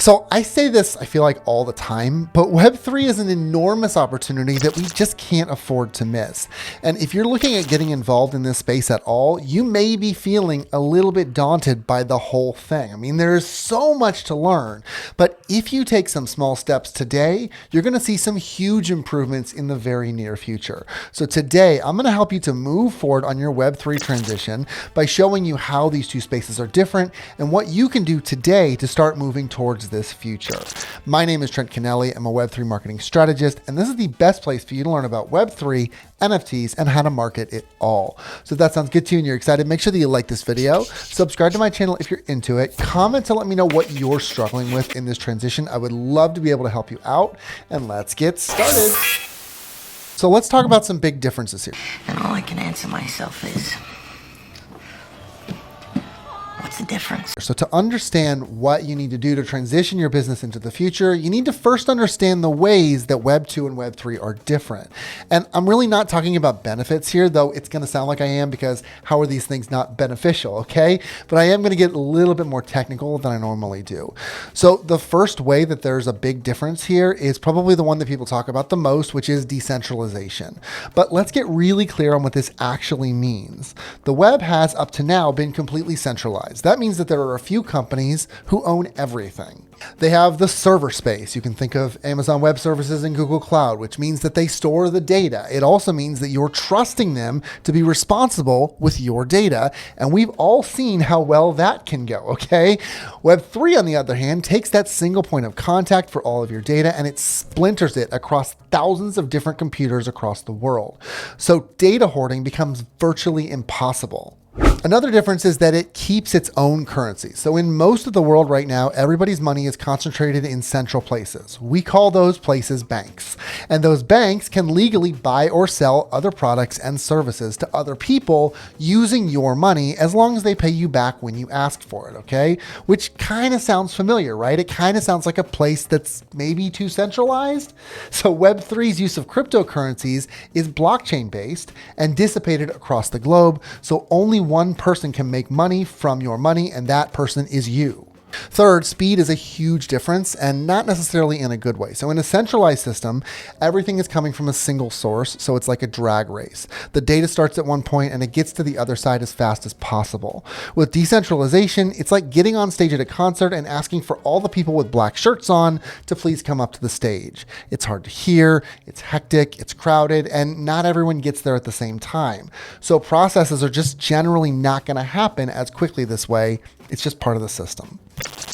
So I say this, I feel like all the time, but Web3 is an enormous opportunity that we just can't afford to miss. And if you're looking at getting involved in this space at all, you may be feeling a little bit daunted by the whole thing. I mean, there's so much to learn, but if you take some small steps today, you're going to see some huge improvements in the very near future. So today, I'm going to help you to move forward on your Web3 transition by showing you how these two spaces are different and what you can do today to start moving towards this future. My name is Trent Kennelly. I'm a Web3 marketing strategist, and this is the best place for you to learn about Web3, NFTs, and how to market it all. So if that sounds good to you and you're excited, make sure that you like this video, subscribe to my channel if you're into it, comment to let me know what you're struggling with in this transition. I would love to be able to help you out, and let's get started. So let's talk about some big differences here. And all I can answer myself is, what's the difference? So to understand what you need to do to transition your business into the future, you need to first understand the ways that Web 2 and Web 3 are different. And I'm really not talking about benefits here, though it's going to sound like I am, because how are these things not beneficial, okay? But I am going to get a little bit more technical than I normally do. So the first way that there's a big difference here is probably the one that people talk about the most, which is decentralization. But let's get really clear on what this actually means. The web has up to now been completely centralized. That means that there are a few companies who own everything. They have the server space. You can think of Amazon Web Services and Google Cloud, which means that they store the data. It also means that you're trusting them to be responsible with your data. And we've all seen how well that can go, okay? Web3, on the other hand, takes that single point of contact for all of your data and it splinters it across thousands of different computers across the world. So data hoarding becomes virtually impossible. Another difference is that it keeps its own currency. So in most of the world right now, everybody's money is concentrated in central places. We call those places banks. And those banks can legally buy or sell other products and services to other people using your money as long as they pay you back when you ask for it, okay? Which kind of sounds familiar, right? It kind of sounds like a place that's maybe too centralized. So Web3's use of cryptocurrencies is blockchain based and dissipated across the globe. So only one person can make money from your money, and that person is you. Third, speed is a huge difference, and not necessarily in a good way. So in a centralized system, everything is coming from a single source, so it's like a drag race. The data starts at one point and it gets to the other side as fast as possible. With decentralization, it's like getting on stage at a concert and asking for all the people with black shirts on to please come up to the stage. It's hard to hear, it's hectic, it's crowded, and not everyone gets there at the same time. So processes are just generally not going to happen as quickly this way. It's just part of the system.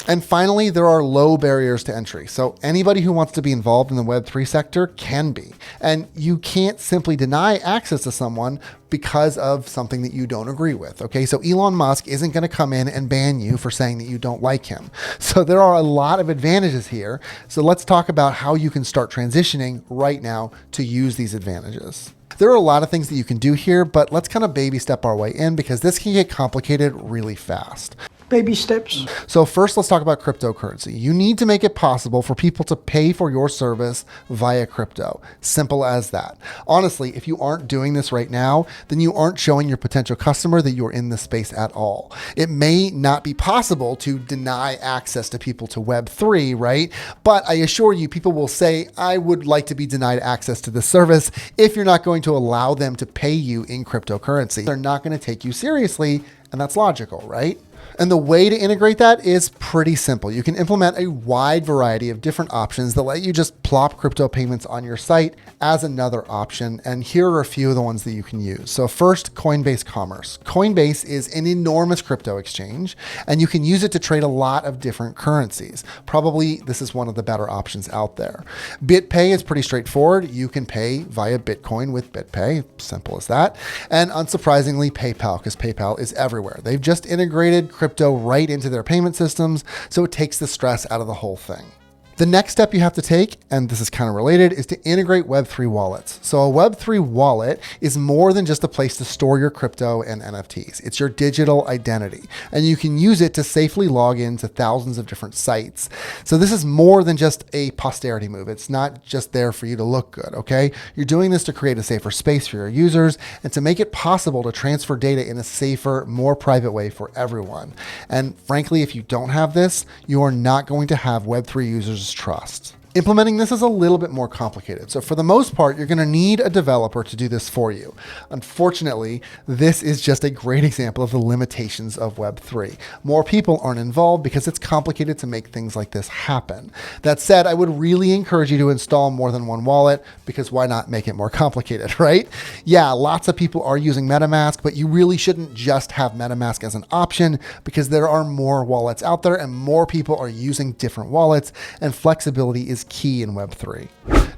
And finally, there are low barriers to entry. So anybody who wants to be involved in the Web3 sector can be. And you can't simply deny access to someone because of something that you don't agree with. Okay, so Elon Musk isn't going to come in and ban you for saying that you don't like him. So there are a lot of advantages here. So let's talk about how you can start transitioning right now to use these advantages. There are a lot of things that you can do here, but let's kind of baby step our way in because this can get complicated really fast. Baby steps. So first, let's talk about cryptocurrency. You need to make it possible for people to pay for your service via crypto. Simple as that. Honestly, if you aren't doing this right now, then you aren't showing your potential customer that you're in this space at all. It may not be possible to deny access to people to Web3, right? But I assure you, people will say, I would like to be denied access to this service if you're not going to allow them to pay you in cryptocurrency. They're not going to take you seriously, and that's logical, right? And the way to integrate that is pretty simple. You can implement a wide variety of different options that let you just plop crypto payments on your site as another option. And here are a few of the ones that you can use. So first, Coinbase Commerce. Coinbase is an enormous crypto exchange, and you can use it to trade a lot of different currencies. Probably this is one of the better options out there. BitPay is pretty straightforward. You can pay via Bitcoin with BitPay. Simple as that. And unsurprisingly, PayPal, because PayPal is everywhere. They've just integrated crypto right into their payment systems, so it takes the stress out of the whole thing. The next step you have to take, and this is kind of related, is to integrate Web3 wallets. So a Web3 wallet is more than just a place to store your crypto and NFTs. It's your digital identity, and you can use it to safely log into thousands of different sites. So this is more than just a posterity move. It's not just there for you to look good, okay? You're doing this to create a safer space for your users and to make it possible to transfer data in a safer, more private way for everyone. And frankly, if you don't have this, you are not going to have Web3 users' trust. Implementing this is a little bit more complicated. So for the most part, you're going to need a developer to do this for you. Unfortunately, this is just a great example of the limitations of Web3. More people aren't involved because it's complicated to make things like this happen. That said, I would really encourage you to install more than one wallet, because why not make it more complicated, right? Yeah, lots of people are using MetaMask, but you really shouldn't just have MetaMask as an option, because there are more wallets out there and more people are using different wallets, and flexibility is key in Web3.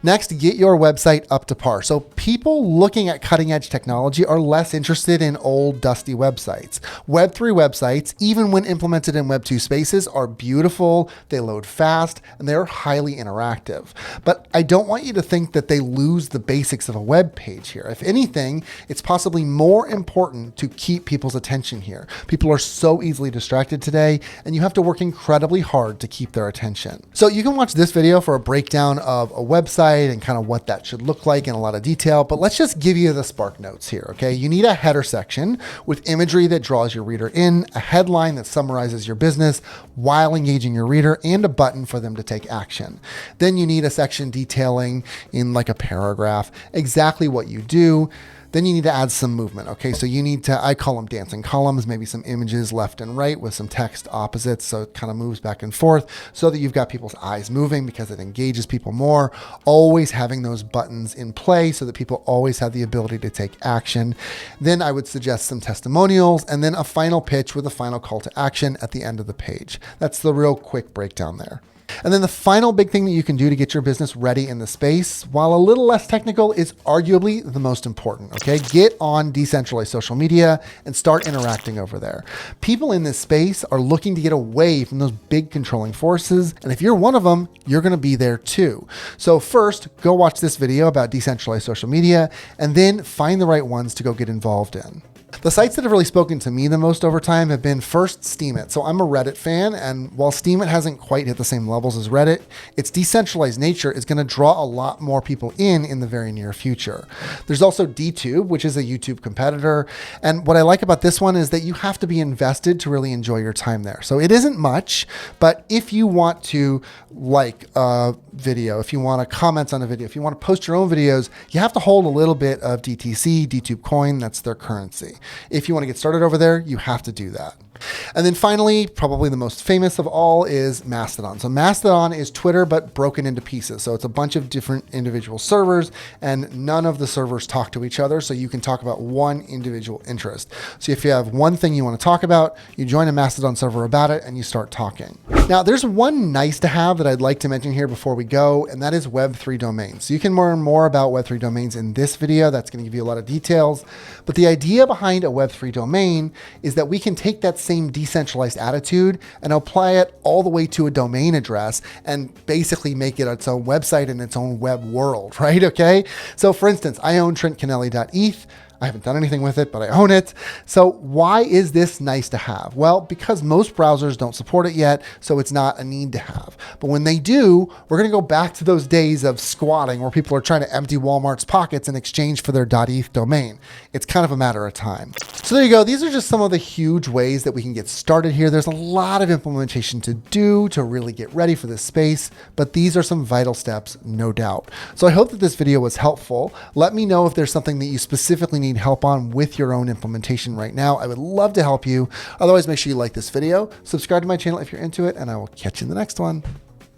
Next, get your website up to par. So people looking at cutting edge technology are less interested in old, dusty websites. Web3 websites, even when implemented in Web2 spaces, are beautiful, they load fast, and they're highly interactive. But I don't want you to think that they lose the basics of a web page here. If anything, it's possibly more important to keep people's attention here. People are so easily distracted today, and you have to work incredibly hard to keep their attention. So you can watch this video for a breakdown of a website and kind of what that should look like in a lot of detail, but let's just give you the spark notes here, okay? You need a header section with imagery that draws your reader in, a headline that summarizes your business while engaging your reader, and a button for them to take action. Then you need a section detailing in like a paragraph exactly what you do. Then you need to add some movement, okay? So you need to, I call them dancing columns, maybe some images left and right with some text opposites, so it kind of moves back and forth so that you've got people's eyes moving because it engages people more. Always having those buttons in play so that people always have the ability to take action. Then I would suggest some testimonials and then a final pitch with a final call to action at the end of the page. That's the real quick breakdown there. And then the final big thing that you can do to get your business ready in the space, while a little less technical, is arguably the most important, okay? Get on decentralized social media and start interacting over there. People in this space are looking to get away from those big controlling forces. And if you're one of them, you're gonna be there too. So first, go watch this video about decentralized social media, and then find the right ones to go get involved in. The sites that have really spoken to me the most over time have been first Steemit. So I'm a Reddit fan, and while Steemit hasn't quite hit the same levels as Reddit, its decentralized nature is going to draw a lot more people in the very near future. There's also DTube, which is a YouTube competitor. And what I like about this one is that you have to be invested to really enjoy your time there. So it isn't much, but if you want to like a video, if you want to comment on a video, if you want to post your own videos, you have to hold a little bit of DTC, DTube coin, that's their currency. If you want to get started over there, you have to do that. And then finally, probably the most famous of all is Mastodon. So Mastodon is Twitter, but broken into pieces. So it's a bunch of different individual servers, and none of the servers talk to each other. So you can talk about one individual interest. So if you have one thing you want to talk about, you join a Mastodon server about it and you start talking. Now, there's one nice to have that I'd like to mention here before we go, and that is Web3 domains. So you can learn more about Web3 domains in this video. That's going to give you a lot of details. But the idea behind a Web3 domain is that we can take that same decentralized attitude and apply it all the way to a domain address and basically make it its own website and its own web world, right? Okay. So for instance, I own TrentKennelly.eth. I haven't done anything with it, but I own it. So why is this nice to have? Well, because most browsers don't support it yet, so it's not a need to have. But when they do, we're going to go back to those days of squatting where people are trying to empty Walmart's pockets in exchange for their .eth domain. It's kind of a matter of time. So there you go. These are just some of the huge ways that we can get started here. There's a lot of implementation to do to really get ready for this space, but these are some vital steps, no doubt. So I hope that this video was helpful. Let me know if there's something that you specifically need help on with your own implementation right now. I would love to help you. Otherwise, make sure you like this video, subscribe to my channel if you're into it, and I will catch you in the next one.